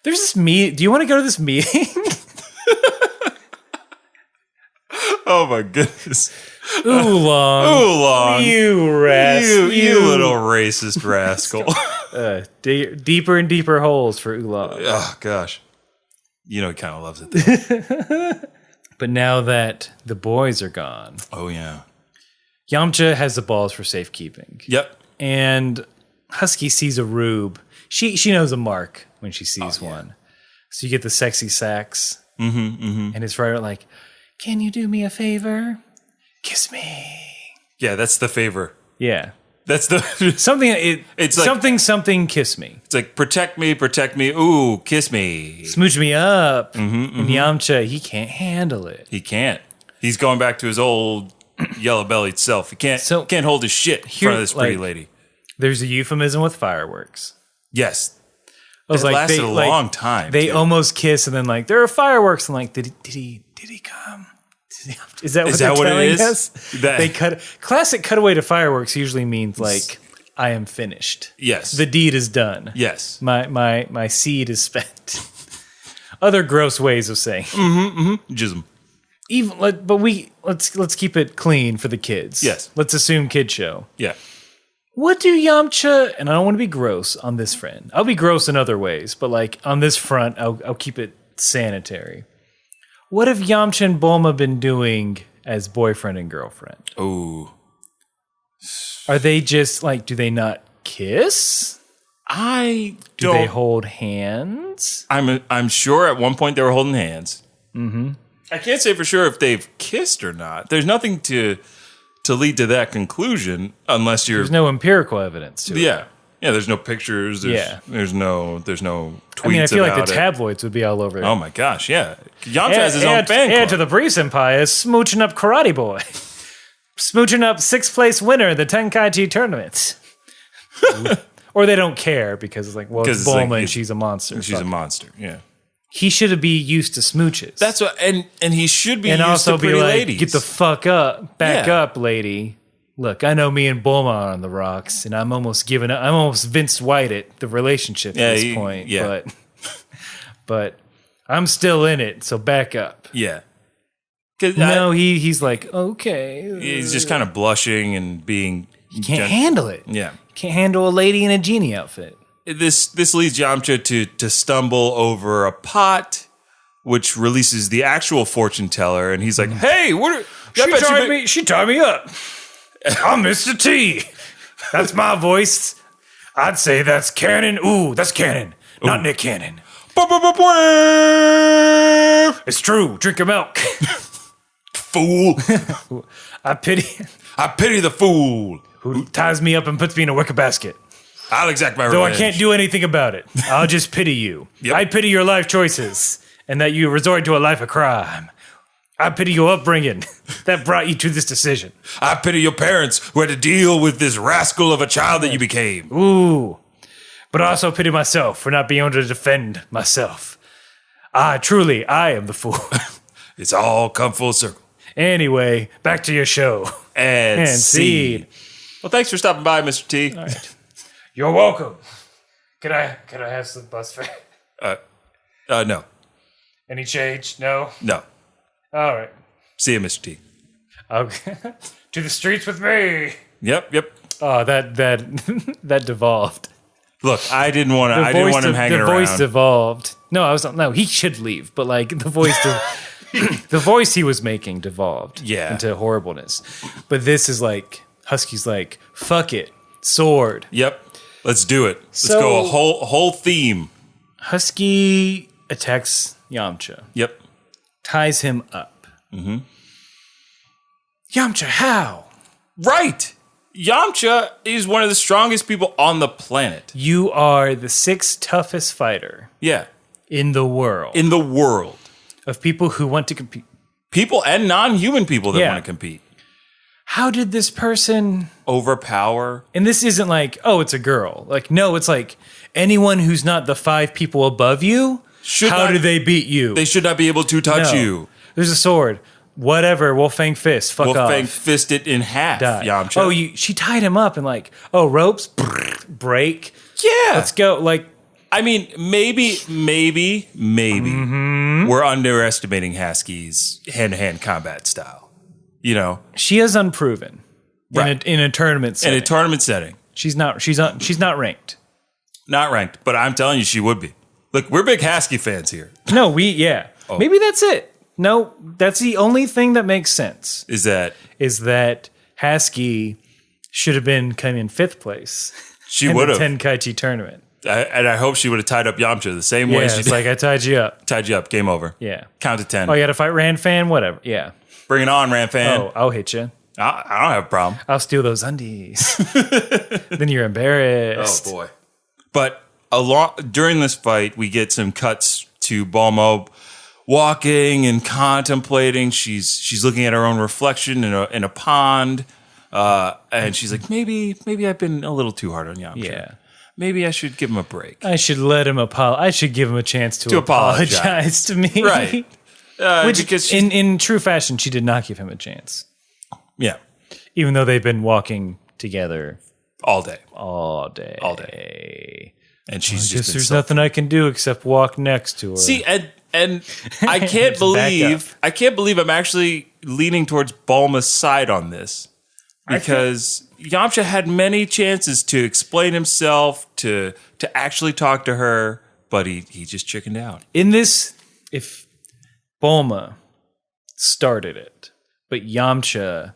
There's this meet. Do you want to go to this meeting? Oh my goodness. Oolong. You rascal. You little racist rascal. Deeper and deeper holes for Oolong. Oh gosh. He kind of loves it though. But now that the boys are gone. Oh yeah. Yamcha has the balls for safekeeping. Yep. And Husky sees a rube. She knows a mark when she sees one. So you get the sexy sax. And it's right like, can you do me a favor? Kiss me. Yeah, that's the favor. Yeah. That's the something. It's like, something. Kiss me. It's like protect me. Ooh, kiss me. Smooch me up. And Yamcha, he can't handle it. He can't. He's going back to his old yellow-bellied self. He can't hold his shit in front of this pretty lady. There's a euphemism with fireworks. Yes. It lasted a long time. They almost kiss, and then there are fireworks, and did he come? Is that what they're telling us? They classic cutaway to fireworks usually means I am finished. Yes. The deed is done. Yes. My seed is spent. Other gross ways of saying. Jism. But let's keep it clean for the kids. Yes. Let's assume kid show. Yeah. What do Yamcha, and I don't want to be gross on this friend. I'll be gross in other ways, but like on this front, I'll keep it sanitary. What have Yamcha and Bulma been doing as boyfriend and girlfriend? Ooh. Are they just like, do they not kiss? Do they hold hands? I'm sure at one point they were holding hands. Mm-hmm. I can't say for sure if they've kissed or not. There's nothing to lead to that conclusion unless you're... There's no empirical evidence to it. Yeah. Yeah, there's no pictures. There's no tweets. I mean, I feel like the it. tabloids would be all over it. Oh my gosh, yeah. Yamcha has his own fan club. Add to the Bree Senpai is smooching up Karate Boy. Smooching up 6th place winner in the Tenkaichi tournament. Or they don't care because it's like, well, it's Bulma like, and she's a monster. She's a monster, yeah. He should be used to smooches. That's what, and he should be and used also to pretty be like, ladies. Get the fuck up, back up, lady. Look, I know me and Bulma are on the rocks, and I'm almost giving up. I'm almost Vince White at the relationship at this point. Yeah. But I'm still in it, so back up. Yeah. No, he's like, okay. He's just kind of blushing and being... He can't handle it. Yeah. Can't handle a lady in a genie outfit. This leads Yamcha to stumble over a pot, which releases the actual fortune teller, and he's like, "Hey, what? She tied me up. I'm Mr. T. That's my voice. I'd say that's Cannon. Ooh, that's Cannon, not Nick Cannon. It's true. Drink your milk, fool. I pity the fool who ties me up and puts me in a wicker basket. I'll exact my revenge. Though I can't do anything about it. I'll just pity you. Yep. I pity your life choices and that you resort to a life of crime. I pity your upbringing that brought you to this decision. I pity your parents who had to deal with this rascal of a child that you became. Ooh. But I also pity myself for not being able to defend myself. I am the fool. It's all come full circle. Anyway, back to your show. And seed. Well, thanks for stopping by, Mr. T. All right. You're welcome. Can I have some bus fare? No. Any change? No? No. All right. See you, Mr. T. Okay. To the streets with me. Yep. Oh, that devolved. Look, I didn't want him hanging around. The voice devolved. No, he should leave, but like the voice the voice he was making devolved into horribleness. But this is like Husky's like, fuck it. Sword. Yep. Let's do it. Let's go a whole theme. Husky attacks Yamcha. Yep. Ties him up. Mm-hmm. Yamcha, how? Right. Yamcha is one of the strongest people on the planet. You are the 6th toughest fighter. Yeah. In the world. Of people who want to compete. People and non-human people that want to compete. How did this person overpower? And this isn't like, oh, it's a girl. Like, no, it's like anyone who's not the 5 people above you. How do they beat you? They should not be able to touch you. There's a sword. Whatever. Wolfang fist. Fuck off. Wolfang fist it in half. Die. Yamcha. Oh, she tied him up and like, oh, ropes break. Yeah. Let's go. Like, I mean, maybe we're underestimating Hasky's hand-to-hand combat style. You know, she is unproven in a tournament setting. In a tournament setting, she's not ranked. Not ranked, but I'm telling you, she would be. Look, we're big Hasky fans here. No, maybe that's it. No, that's the only thing that makes sense. Is that Hasky should have been coming in 5th place. She would have in the Tenkaichi tournament. I hope she would have tied up Yamcha the same way she did. It's like, I tied you up. Tied you up. Game over. Yeah. Count to 10. Oh, you had to fight Ranfan? Whatever. Yeah. Bring it on, Ranfan. Oh, I'll hit you. I don't have a problem. I'll steal those undies. Then you're embarrassed. Oh, boy. But during this fight, we get some cuts to Bulma walking and contemplating. She's looking at her own reflection in a pond. And she's like, maybe I've been a little too hard on Yamcha. Yeah. Maybe I should give him a break. I should let him I should give him a chance to apologize to me. Right. Which, because in true fashion, she did not give him a chance. Yeah. Even though they've been walking together all day. And she's just there's nothing I can do except walk next to her. See, and I can't believe I'm actually leaning towards Bulma's side on this, because Yamcha had many chances to explain himself, to actually talk to her, but he just chickened out. In this, if Bulma started it, but Yamcha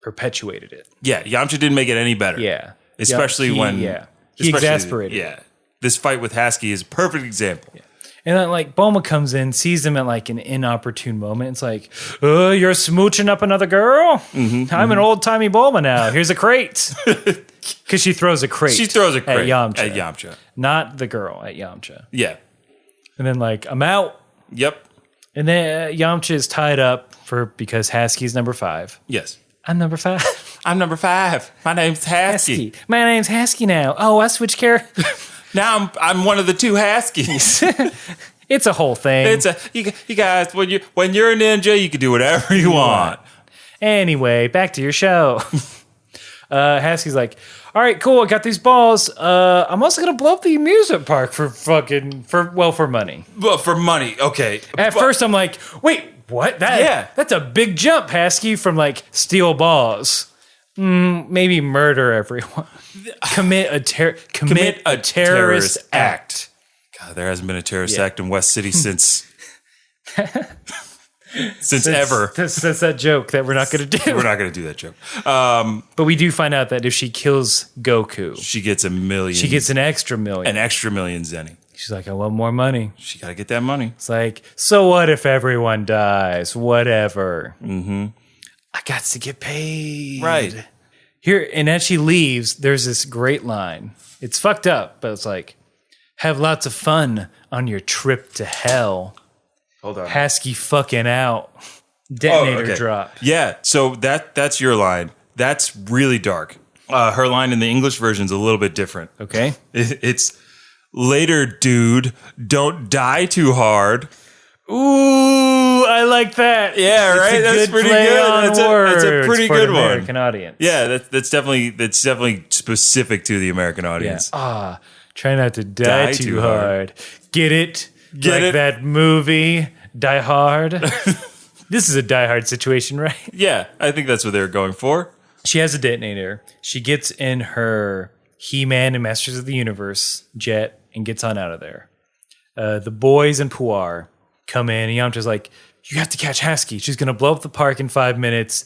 perpetuated it. Yeah, Yamcha didn't make it any better. Yeah. Especially when... Yeah. He exasperated. Yeah. This fight with Hasky is a perfect example. Yeah. And then, like, Bulma comes in, sees him at, like, an inopportune moment. It's like, you're smooching up another girl? I'm an old-timey Bulma now. Here's a crate. Because she throws a crate. She throws a crate at Yamcha. Not the girl, at Yamcha. Yeah. And then, like, I'm out. Yep. And then Yamcha is tied up because Hasky's number 5. Yes. I'm number 5. I'm number 5. My name's Hasky. My name's Hasky now. Oh, I switched character. Now I'm one of the 2 Haskies. It's a whole thing. You guys, when you're a ninja, you can do whatever you want. Anyway, back to your show. Hasky's like, all right, cool. I got these balls. I'm also gonna blow up the amusement park for money. Well, for money, okay. At first, I'm like, wait, what? That's a big jump, Hasky, from like steal balls. Maybe murder everyone. Commit a terrorist act. God, there hasn't been a terrorist act in West City since ever. That's that joke that we're not going to do. We're not going to do that joke. But we do find out that if she kills Goku, she gets $1 million. She gets an extra million. An extra $1 million zenny. She's like, I want more money. She got to get that money. It's like, so what if everyone dies? Whatever. Mm-hmm. I got to get paid. Right. Here, and as she leaves, there's this great line. It's fucked up, but it's like, have lots of fun on your trip to hell. Hold on. Hasky fucking out. Detonator drop. Yeah, so that's your line. That's really dark. Her line in the English version is a little bit different. Okay. It's, later, dude, don't die too hard. Ooh, I like that. Yeah, right. That's pretty good. That's a pretty good one. American audience. Yeah, that's definitely specific to the American audience. Yeah. Try not to die too hard. Get it? That movie, Die Hard. This is a Die Hard situation, right? Yeah, I think that's what they were going for. She has a detonator. She gets in her He-Man and Masters of the Universe jet and gets on out of there. The boys and Puar come in, and Yamcha's like, you have to catch Hasky. She's going to blow up the park in 5 minutes,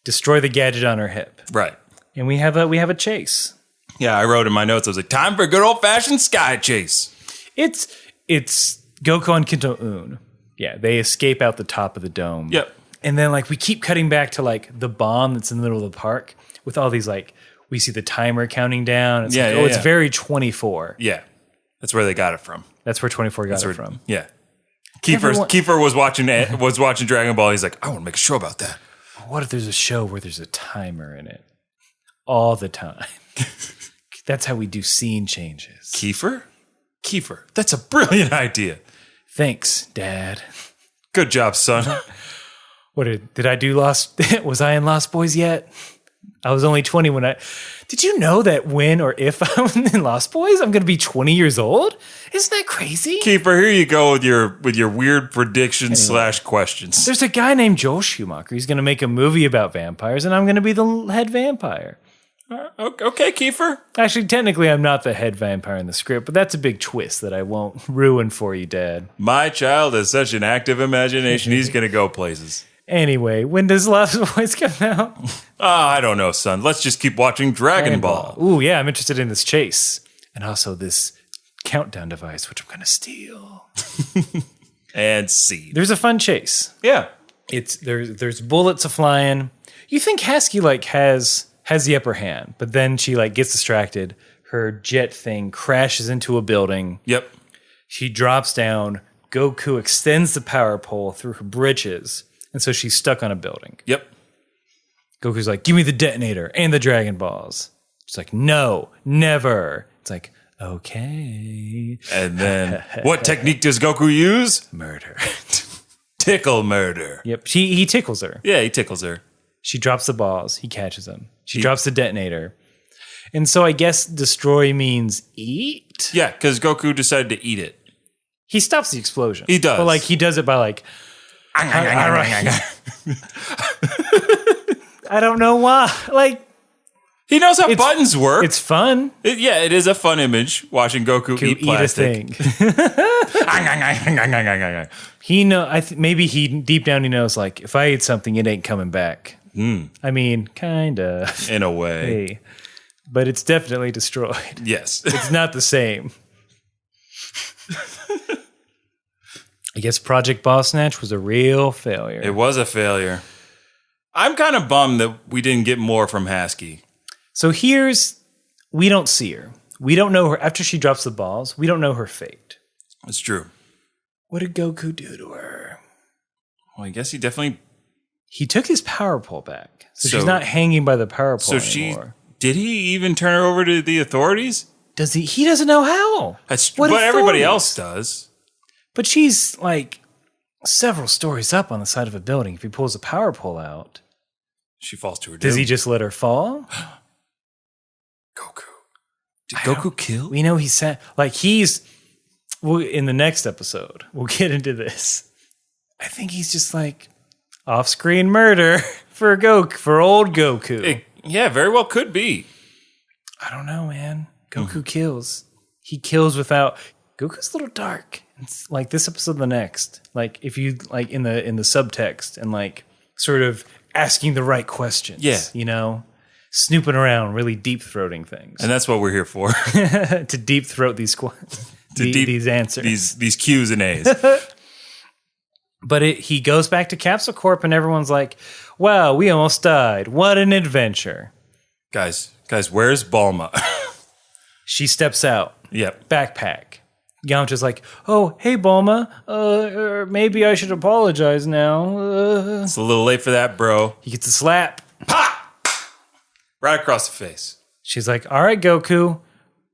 destroy the gadget on her hip. Right. And we have a chase. Yeah, I wrote in my notes, I was like, time for a good old-fashioned sky chase. It's Goku and Kinto Un. Yeah, they escape out the top of the dome. Yep. And then, like, we keep cutting back to, like, the bomb that's in the middle of the park with all these, like, we see the timer counting down. It's it's very 24. Yeah. That's where they got it from. That's where 24 got it from. Yeah. Kiefer was watching Dragon Ball. He's like, I want to make a show about that. What if there's a show where there's a timer in it all the time? That's how we do scene changes. Kiefer, that's a brilliant idea. Thanks, Dad. Good job, son. What did I do Lost? Was I in Lost Boys yet? I was only 20 when Did you know that when or if I'm in Lost Boys, I'm going to be 20 years old? Isn't that crazy? Kiefer, here you go with your weird predictions / questions. There's a guy named Joel Schumacher. He's going to make a movie about vampires, and I'm going to be the head vampire. Okay, Kiefer. Actually, technically, I'm not the head vampire in the script, but that's a big twist that I won't ruin for you, Dad. My child has such an active imagination. He's going to go places. Anyway, when does Lost Boys come out? I don't know, son. Let's just keep watching Dragon Ball. Ooh, yeah, I'm interested in this chase. And also this countdown device, which I'm going to steal. And see. There's a fun chase. Yeah. There's bullets a-flying. You think Hasky, like, has the upper hand, but then she, like, gets distracted. Her jet thing crashes into a building. Yep. She drops down. Goku extends the power pole through her britches. And so she's stuck on a building. Yep. Goku's like, give me the detonator and the Dragon Balls. She's like, no, never. It's like, okay. And then, what technique does Goku use? Murder. Tickle murder. Yep. He tickles her. Yeah, he tickles her. She drops the balls. He catches them. She drops the detonator. And so I guess destroy means eat? Yeah, because Goku decided to eat it. He stops the explosion. He does. But, like, he does it by, like... I don't know why. Like, he knows how buttons work. It's fun. It is a fun image watching Goku eat plastic. A thing. He maybe he deep down he knows, like, if I eat something, it ain't coming back. I mean, kind of. In a way. Hey, but it's definitely destroyed. Yes. It's not the same. I guess Project Boss Snatch was a real failure. It was a failure. I'm kind of bummed that we didn't get more from Hasky. So we don't see her. We don't know her. After she drops the balls, we don't know her fate. It's true. What did Goku do to her? Well, I guess he definitely... He took his power pole back. So she's not hanging by the power pole anymore. Did he even turn her over to the authorities? Does he? He doesn't know how. But everybody else does. But she's like several stories up on the side of a building. If he pulls a power pole out, she falls to her doom. Does he just let her fall? Goku. Did Goku kill? We know he's in the next episode, we'll get into this. I think he's just like off-screen murder for old Goku. Yeah, very well could be. I don't know, man. Goku kills. He kills without... Goku's a little dark. It's like this episode and the next. Like if you like in the subtext and like sort of asking the right questions. Yeah. You know? Snooping around, really deep throating things. And that's what we're here for. To deep throat these these answers. These Q's and A's. But he goes back to Capsule Corp and everyone's like, wow, we almost died. What an adventure. Guys, where's Bulma? She steps out. Yep. Backpack. Yamcha's like, oh, hey, Bulma. Maybe I should apologize now. It's a little late for that, bro. He gets a slap. Pop! Right across the face. She's like, all right, Goku.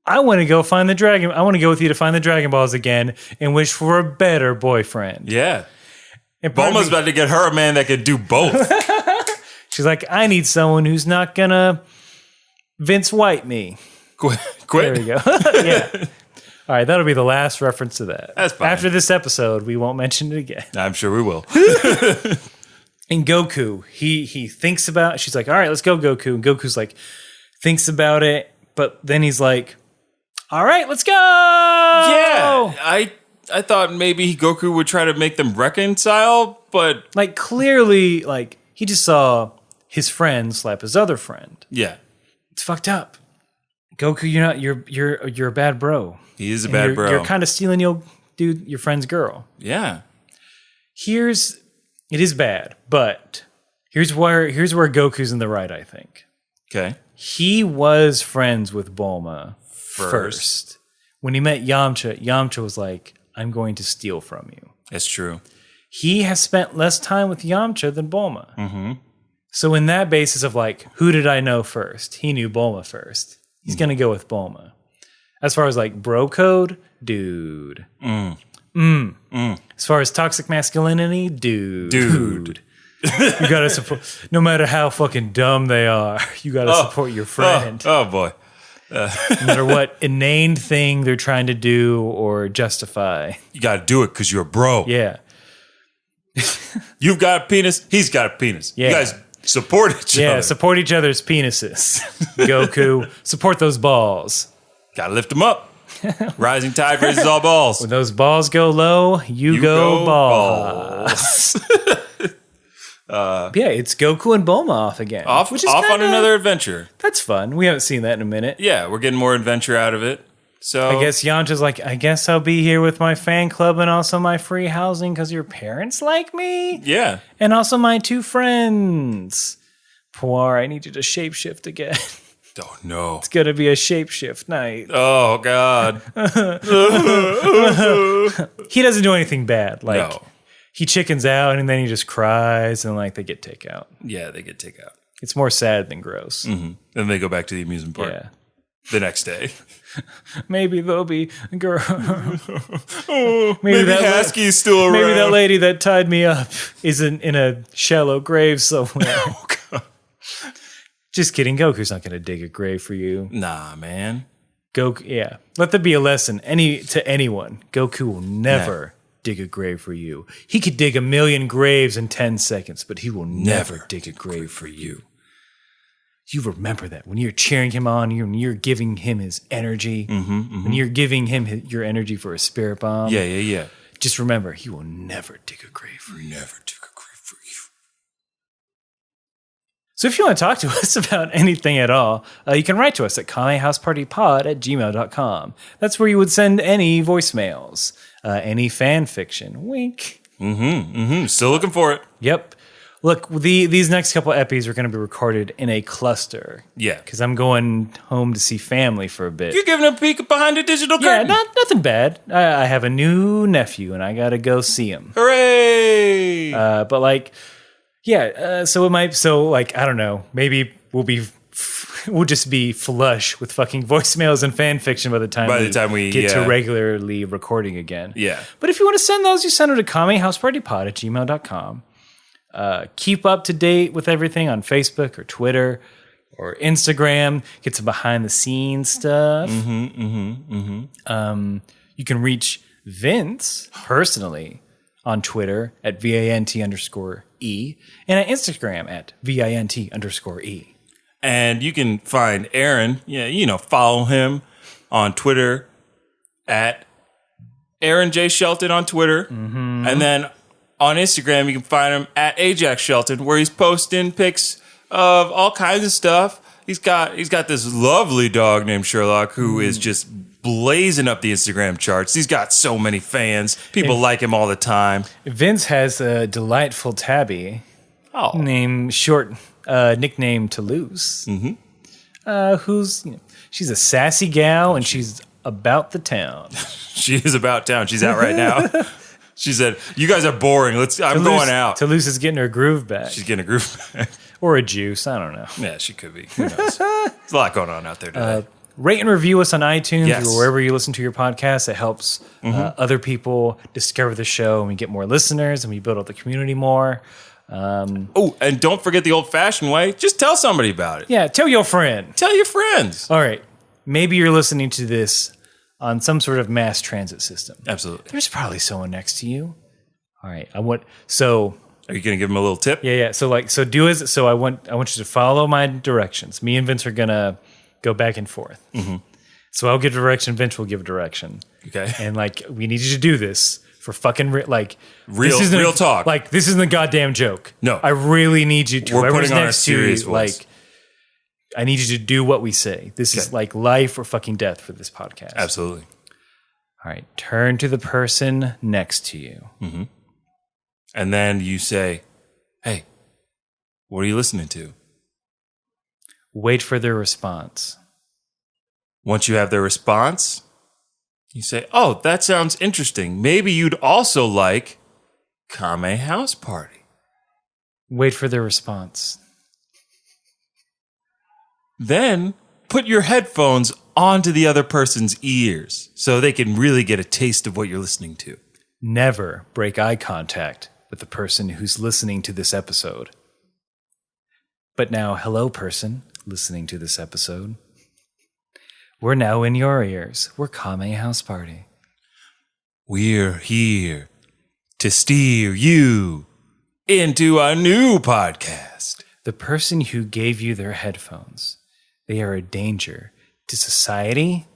I want to go find the dragon. I want to go with you to find the Dragon Balls again and wish for a better boyfriend. Yeah. And Bulma's about to get her a man that can do both. She's like, I need someone who's not gonna Vince White me. Quit. There we go. Yeah. All right, that'll be the last reference to that. That's fine. After this episode, we won't mention it again. I'm sure we will. And Goku, he thinks about. She's like, all right, let's go, Goku. And Goku's like, thinks about it, but then he's like, all right, let's go. Yeah, I thought maybe Goku would try to make them reconcile, but like clearly, like he just saw his friend slap his other friend. Yeah, it's fucked up. Goku, you're a bad bro. He is a bad bro. You're kind of stealing your friend's girl. Yeah. It is bad, but here's where Goku's in the right, I think. Okay. He was friends with Bulma first. When he met Yamcha was like, I'm going to steal from you. That's true. He has spent less time with Yamcha than Bulma. Mm-hmm. So in that basis of like, who did I know first? He knew Bulma first. He's going to go with Bulma. As far as like bro code, dude. As far as toxic masculinity, dude. You gotta support, no matter how fucking dumb they are, you gotta support your friend. Oh boy. No matter what inane thing they're trying to do or justify. You gotta do it because you're a bro. Yeah. You've got a penis, he's got a penis. Yeah. You guys support each other. Yeah, support each other's penises. Goku, support those balls. Gotta lift them up. Rising tide raises all balls. When those balls go low, you go balls. Yeah, it's Goku and Bulma off again. Off on another adventure. That's fun. We haven't seen that in a minute. Yeah, we're getting more adventure out of it. So I guess Yamcha's like, I guess I'll be here with my fan club and also my free housing because your parents like me? Yeah. And also my two friends. Puar, I need you to shapeshift again. Oh, no. It's going to be a shapeshift night. Oh, God. He doesn't do anything bad. Like, no. He chickens out and then he just cries and like they get takeout. Yeah, they get takeout. It's more sad than gross. Mm-hmm. Then they go back to the amusement park. Yeah. The next day. Maybe they'll be a girl. Maybe Hasky's still around. Maybe that lady that tied me up is in a shallow grave somewhere. Oh, God. Just kidding. Goku's not going to dig a grave for you. Nah, man. Goku, yeah. Let that be a lesson to anyone. Goku will never dig a grave for you. He could dig 1,000,000 graves in 10 seconds, but he will never dig a grave for you. you remember that when you're cheering him on, when you're giving him his energy, when you're giving him your energy for a spirit bomb. Yeah. Just remember, he will never dig a grave for you. Never dig a grave for you. So if you want to talk to us about anything at all, you can write to us at kamehousepartypod@gmail.com. That's where you would send any voicemails, any fan fiction. Wink. Still looking for it. Yep. Look, these next couple epis are going to be recorded in a cluster. Yeah. Because I'm going home to see family for a bit. You're giving a peek behind the digital curtain. Yeah, nothing bad. I have a new nephew, and I got to go see him. Hooray! But like, yeah, so it might, so like, I don't know, maybe we'll just be flush with fucking voicemails and fan fiction by the time we get to regularly recording again. Yeah. But if you want to send those, you send them to kamehousepartypod@gmail.com. Keep up to date with everything on Facebook or Twitter or Instagram. Get some behind the scenes stuff. You can reach Vince personally on Twitter at VANT_E and at Instagram at VINT_E. And you can find Aaron, follow him on Twitter at Aaron J. Shelton on Twitter. And then on Instagram, you can find him at Ajax Shelton, where he's posting pics of all kinds of stuff. He's got this lovely dog named Sherlock who is just blazing up the Instagram charts. He's got so many fans. People like him all the time. Vince has a delightful tabby named nicknamed Toulouse, who's she's a sassy gal and she's about the town. She is about town. She's out right now. She said, "You guys are boring. I'm going out." Toulouse is getting her groove back. She's getting a groove back. Or a juice. I don't know. Yeah, she could be. Who knows? There's a lot going on out there today. Rate and review us on iTunes Yes. or wherever you listen to your podcast. It helps other people discover the show, and we get more listeners, and we build up the community more. And don't forget the old-fashioned way. Just tell somebody about it. Yeah, tell your friend. Tell your friends. All right. Maybe you're listening to this on some sort of mass transit system. Absolutely. There's probably someone next to you. All right. Are you going to give them a little tip? Yeah. So I want you to follow my directions. Me and Vince are gonna go back and forth. So I'll give direction. Vince will give direction. Okay. And we need you to do this for fucking real talk. Like, this isn't a goddamn joke. No. I really need you to. We're Whoever's putting on next a serious to you, voice. I need you to do what we say. This is like life or fucking death for this podcast. Absolutely. All right. Turn to the person next to you. And then you say, "Hey, what are you listening to?" Wait for their response. Once you have their response, you say, "Oh, that sounds interesting. Maybe you'd also like Kame House Party." Wait for their response. Then put your headphones onto the other person's ears so they can really get a taste of what you're listening to. Never break eye contact with the person who's listening to this episode. But now, hello, person listening to this episode. We're now in your ears. We're Kame House Party. We're here to steer you into a new podcast. The person who gave you their headphones, they are a danger to society.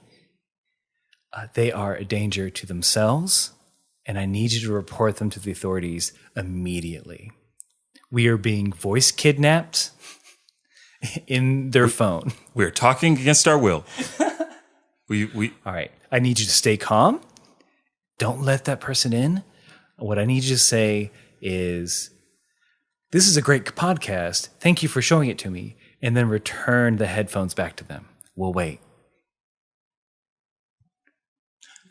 They are a danger to themselves. And I need you to report them to the authorities immediately. We are being voice kidnapped in their phone. We're talking against our will. All right. I need you to stay calm. Don't let that person in. What I need you to say is, "This is a great podcast. Thank you for showing it to me." And then return the headphones back to them. We'll wait.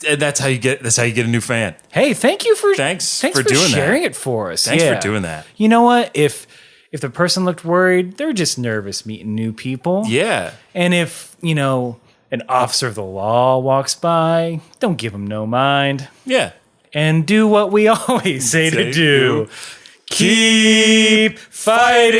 And that's how you get a new fan. Hey, thanks for doing sharing that. it for us. Thanks for doing that. You know what? If the person looked worried, they're just nervous meeting new people. Yeah. And if, an officer of the law walks by, don't give them no mind. Yeah. And do what we always say to do. Keep fighting!